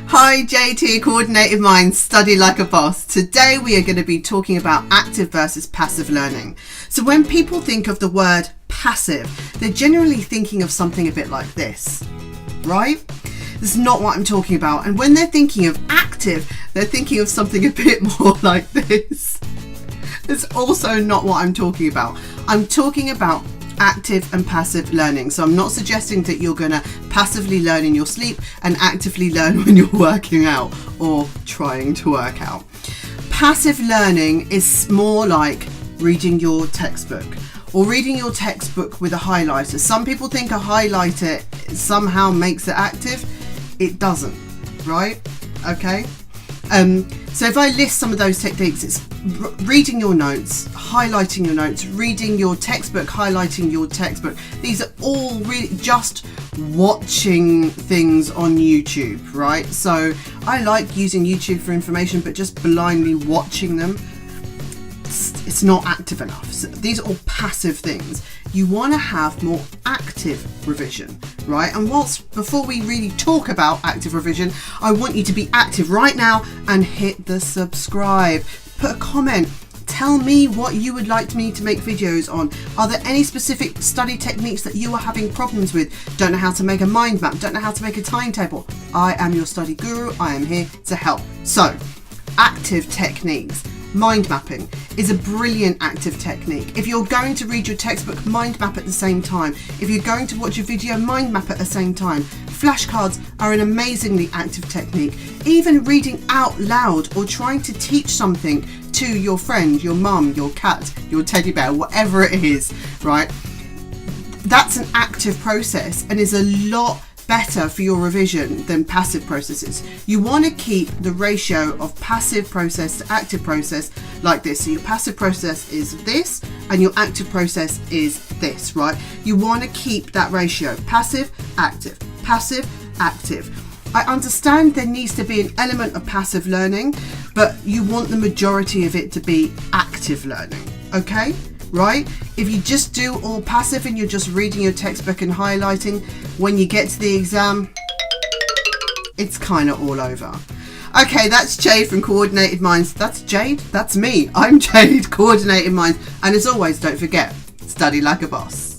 Hi, Jade here, Coordinated Minds, Study Like a Boss. Today we are going to be talking about active versus passive learning. So when people think of the word passive, they're generally thinking of something a bit like this, right? This is not what I'm talking about. And when they're thinking of active, they're thinking of something a bit more like this. It's also not what I'm talking about. I'm talking about active and passive learning. So I'm not suggesting that you're going to passively learn in your sleep and actively learn when you're working out or trying to work out. Passive learning is more like reading your textbook or reading your textbook with a highlighter. Some people think a highlighter somehow makes it active. It doesn't, right? Okay. So if I list some of those techniques, it's reading your notes, highlighting your notes, reading your textbook, highlighting your textbook. These are all really just watching things on YouTube, right? So I like using YouTube for information, but just blindly watching them, it's not active enough. So these are all passive things. You want to have more active revision, right? And before we really talk about active revision, I want you to be active right now and hit the subscribe. Put a comment. Tell me what you would like me to make videos on. Are there any specific study techniques that you are having problems with? Don't know how to make a mind map? Don't know how to make a timetable? I am your study guru. I am here to help. So, active techniques. Mind mapping is a brilliant active technique. If you're going to read your textbook, mind map at the same time. If you're going to watch a video, mind map at the same time. Flashcards are an amazingly active technique. Even reading out loud or trying to teach something to your friend, your mum, your cat, your teddy bear, whatever it is, right? That's an active process and is a lot better for your revision than passive processes. You want to keep the ratio of passive process to active process like this. So your passive process is this and your active process is this, right? You want to keep that ratio. Passive, active, passive, active. I understand there needs to be an element of passive learning, but you want the majority of it to be active learning, okay? Right? If you just do all passive and you're just reading your textbook and highlighting, when you get to the exam, it's kind of all over. Okay, that's Jade from Coordinated Minds. That's Jade? That's me. I'm Jade, Coordinated Minds. And as always, don't forget, study like a boss.